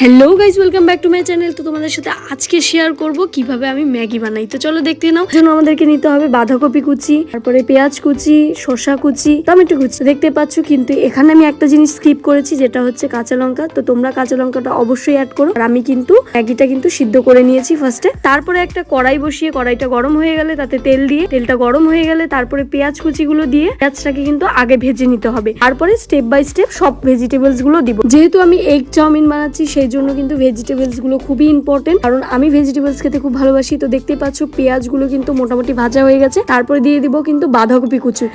Hello guys, welcome back to my channel. তো তোমাদের সাথে আজকে শেয়ার করব কিভাবে আমি ম্যাগি বানাই। তো চলো দেখতে নাও। জন্য আমাদেরকে নিতে হবে বাঁধাকপি কুচি, তারপরে পেঁয়াজ কুচি, শসা কুচি, টমেটো কুচি। দেখতে পাচ্ছ, কিন্তু এখানে আমি একটা জিনিস স্কিপ করেছি, যেটা হচ্ছে কাঁচা লঙ্কা। তো তোমরা কাঁচা লঙ্কাটা অবশ্যই অ্যাড করো। আর আমি কিন্তু ম্যাগিটা কিন্তু সিদ্ধ করে নিয়েছি ফার্স্টে। তারপরে একটা কড়াই বসিয়ে, কড়াইটা গরম হয়ে গেলে তাতে তেল দিয়ে, তেলটা গরম হয়ে গেলে তারপরে পেঁয়াজ কুচিগুলো দিয়ে পেঁয়াজটাকে কিন্তু আগে ভেজে নিতে হবে। তারপরে স্টেপ বাই স্টেপ সব ভেজিটেবলস গুলো দিব। যেহেতু আমি এগ চাউমিন বানাচ্ছি, সেই জন্য কিন্তু ভেজিটেবলস গুলো খুবই ইম্পর্টেন্ট, কারণ আমি ভেজিটেবলস খেতে খুব ভালোবাসি। তো দেখতেই পাচ্ছ পেঁয়াজগুলো কিন্তু মোটামুটি ভাজা হয়ে গেছে। তারপরে দিয়ে দিব কিন্তু বাঁধাকপি কুচি।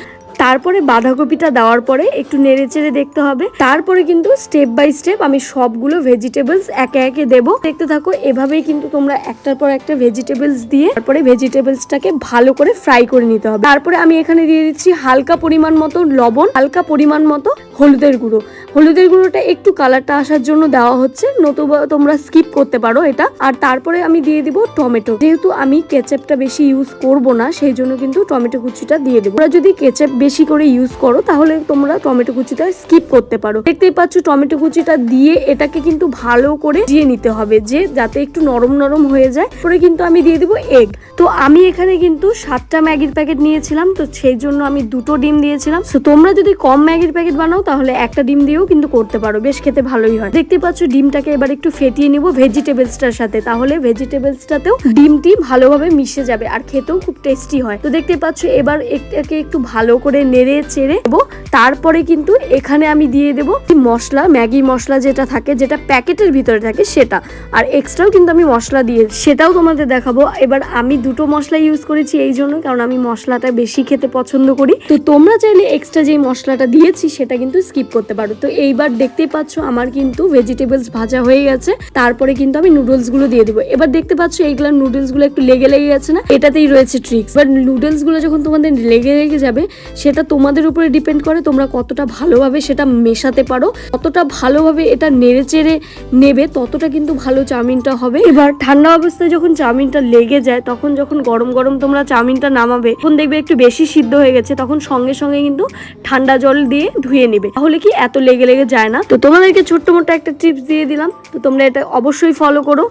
তারপরে বাঁধাকপিটা দেওয়ার পরে একটু নেড়ে চেড়ে দেখতে হবে। তারপরে কিন্তু স্টেপ বাই স্টেপ আমি সবগুলো ভেজিটেবলস একে একে দেবো। দেখতে থাকো। এভাবেই কিন্তু তোমরা একটার পর একটা ভেজিটেবলস দিয়ে তারপরে ভেজিটেবলসটাকে ভালো করে ফ্রাই করে নিতে হবে। তারপরে আমি এখানে দিয়ে দিচ্ছি হালকা পরিমাণ মতো লবণ, হালকা পরিমাণ মতো হলুদের গুঁড়ো। হলুদের গুঁড়োটা একটু কালারটা আসার জন্য দেওয়া হচ্ছে, নতুবা তোমরা স্কিপ করতে পারো এটা। আর তারপরে আমি দিয়ে দিব টমেটো। যেহেতু আমি কেচাপটা বেশি ইউজ করব না, সেই জন্য কিন্তু টমেটো কুচিটা দিয়ে দেবো। তোমরা যদি কেচাপ বেশি করে ইউজ করো তাহলে তোমরা টমেটো কুচিটা স্কিপ করতে পারো। দেখতেই পাচ্ছ টমেটো কুচিটা দিয়ে এটাকে কিন্তু ভালো করে দিয়ে নিতে হবে, যে যাতে একটু নরম নরম হয়ে যায়। পরে কিন্তু আমি দিয়ে দিব এগ। তো আমি এখানে কিন্তু 7টা ম্যাগির প্যাকেট নিয়েছিলাম, তো সেই জন্য আমি 2টো ডিম দিয়েছিলাম। তো তোমরা যদি কম ম্যাগির প্যাকেট বানাও তাহলে একটা ডিম দিয়েও কিন্তু করতে পারো, বেশ খেতে ভালোই হয়। দেখতে পাচ্ছ ডিমটাকে এবার একটু ফেটিয়ে নিব ভেজিটেবলসটার সাথে, তাহলে ভেজিটেবলসটাতেও ডিমটি ভালোভাবে মিশে যাবে আর খেতেও খুব টেস্টি হয়। তো দেখতে পাচ্ছ এবার এটাকে একটু ভালো করে নেড়ে চেড়ে দেবো। তারপরে কিন্তু এখানে আমি দিয়ে দেবো মশলা, ম্যাগি মশলা যেটা থাকে, যেটা প্যাকেটের ভিতরে থাকে সেটা। আর এক্সট্রাও কিন্তু আমি মশলা দিয়ে সেটাও তোমাদের দেখাবো। এবার আমি 2টো মশলা ইউজ করেছি এই জন্য, কারণ আমি মশলাটা বেশি খেতে পছন্দ করি। তো তোমরা চাইলে এক্সট্রা যে মশলাটা দিয়েছি সেটা কিন্তু স্কিপ করতে পারো। তো এইবার দেখতেই পাচ্ছ আমার কিন্তু ভেজিটেবলস ভাজা হয়ে গেছে। তারপরে কিন্তু আমি নুডলস গুলো দিয়ে দিব। এবার দেখতে পাচ্ছ এইগুলা নুডলস গুলো একটু লেগে লেগে গেছে না, এটাতেই রয়েছে ট্রিক্স। বাট নুডলস গুলো যখন তোমাদের লেগে লেগে যাবে, সেটা তোমাদের উপরে ডিপেন্ড করে তোমরা কতটা ভালোভাবে সেটা মেশাতে পারো, কতটা ভালোভাবে এটা নেড়ে চেড়ে নেবে, ততটা কিন্তু ভালো চাউমিনটা হবে। এবার ঠান্ডা অবস্থায় যখন চাউমিনটা লেগে যায়, তখন যখন গরম গরম তোমরা চাউমিনটা নামাবে, তখন দেখবে একটু বেশি সিদ্ধ হয়ে গেছে, তখন সঙ্গে সঙ্গে কিন্তু ঠান্ডা জল দিয়ে ধুয়ে নিবে, তাহলে কি এত লেগে লেগে যায় না। তো তোমাদেরকে ছোট্ট মোটো একটা টিপস দিয়ে দিলাম, তো তোমরা এটা অবশ্যই ফলো করো।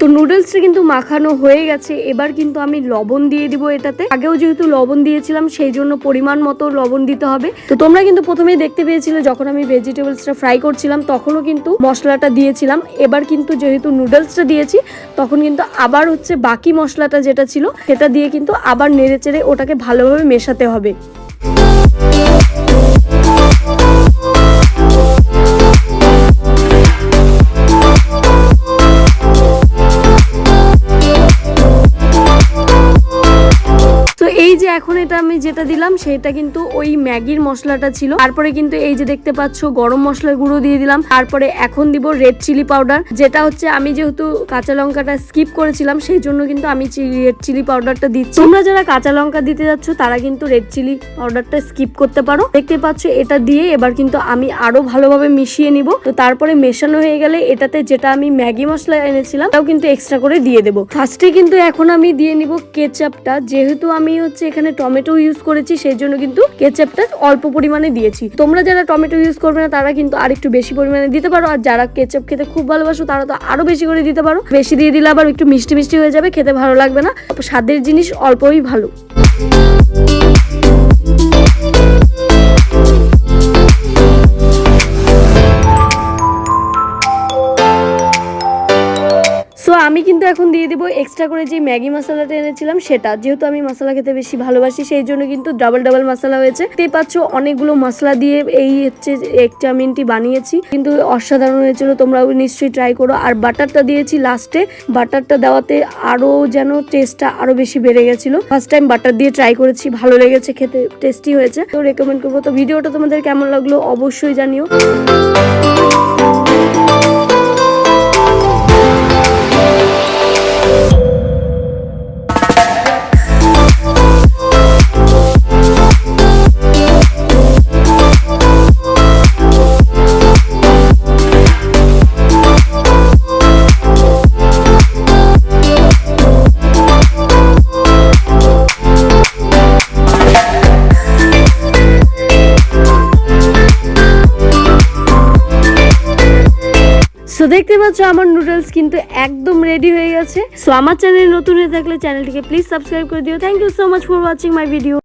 তো নুডলসটা কিন্তু মাখানো হয়ে গেছে। এবার কিন্তু আমি লবণ দিয়ে দিব এটাতে। আগেও যেহেতু লবণ দিয়েছিলাম, সেই জন্য পরিমাণ মতো লবণ দিতে হবে। তো তোমরা কিন্তু প্রথমেই দেখতে পেয়েছিলে যখন আমি ভেজিটেবলসটা ফ্রাই করছিলাম, তখনও কিন্তু মশলাটা দিয়েছিলাম। এবার কিন্তু যেহেতু নুডলসটা দিয়েছি, তখন কিন্তু আবার হচ্ছে বাকি মশলাটা যেটা ছিল সেটা দিয়ে কিন্তু আবার নেড়ে চেড়ে ওটাকে ভালোভাবে মেশাতে হবে। এই যে এখন এটা আমি যেটা দিলাম সেটা কিন্তু ওই ম্যাগির মশলাটা ছিল। তারপরে কিন্তু এই যে দেখতে পাচ্ছ গরম মশলার গুঁড়ো দিয়ে দিলাম। তারপরে এখন দিব রেড চিলি পাউডার, যেটা হচ্ছে আমি যেহেতু কাঁচা লঙ্কাটা স্কিপ করেছিলাম, সেই জন্য কিন্তু আমি রেড চিলি পাউডারটা দিচ্ছি। তোমরা যারা কাঁচা লঙ্কা দিতে যাচ্ছ তারা কিন্তু রেড চিলি পাউডারটা স্কিপ করতে পারো। দেখতে পাচ্ছ এটা দিয়ে এবার কিন্তু আমি আরো ভালোভাবে মিশিয়ে নিব। তো তারপরে মেশানো হয়ে গেলে এটাতে যেটা আমি ম্যাগি মশলা এনেছিলাম তাও কিন্তু এক্সট্রা করে দিয়ে দেবো। ফার্স্টে কিন্তু এখন আমি দিয়ে নিব কেচাপটা। যেহেতু আমি হচ্ছে এখানে টমেটো ইউজ করেছি, সেই জন্য কিন্তু কেচাপটা অল্প পরিমাণে দিয়েছি। তোমরা যারা টমেটো ইউজ করবে না তারা কিন্তু আরেকটু বেশি পরিমাণে দিতে পারো। আর যারা কেচাপ খেতে খুব ভালোবাসো তারা তো আরো বেশি করে দিতে পারো। বেশি দিয়ে দিলে আবার একটু মিষ্টি মিষ্টি হয়ে যাবে, খেতে ভালো লাগবে না। স্বাদের জিনিস অল্পই ভালো। সো আমি কিন্তু এখন দিয়ে দিব এক্সট্রা করে যে ম্যাগি মশলাটা এনেছিলাম সেটা। যেহেতু আমি মশলা খেতে বেশি ভালোবাসি, সেই জন্য কিন্তু ডাবল মশলা হয়েছে। দেখতে পাচ্ছ অনেকগুলো মশলা দিয়ে এই হচ্ছে এগ চাউমিনটি বানিয়েছি, কিন্তু অসাধারণ হয়েছিল। তোমরাও নিশ্চয়ই ট্রাই করো। আর বাটারটা দিয়েছি লাস্টে, বাটারটা দেওয়াতে আরো যেন টেস্টটা আরো বেশি বেড়ে গেছিল। ফার্স্ট টাইম বাটার দিয়ে ট্রাই করেছি, ভালো লেগেছে, খেতে টেস্টি হয়েছে। তো রেকমেন্ড করবো। তো ভিডিওটা তোমাদের কেমন লাগলো অবশ্যই জানিও। সো দেখতে পাচ্ছ আমার নুডলস কিন্তু একদম রেডি হয়ে গেছে। সো আমার চ্যানেল নতুন হয়ে থাকলে চ্যানেলটিকে প্লিজ সাবস্ক্রাইব করে দিও। Thank you so much for watching my video.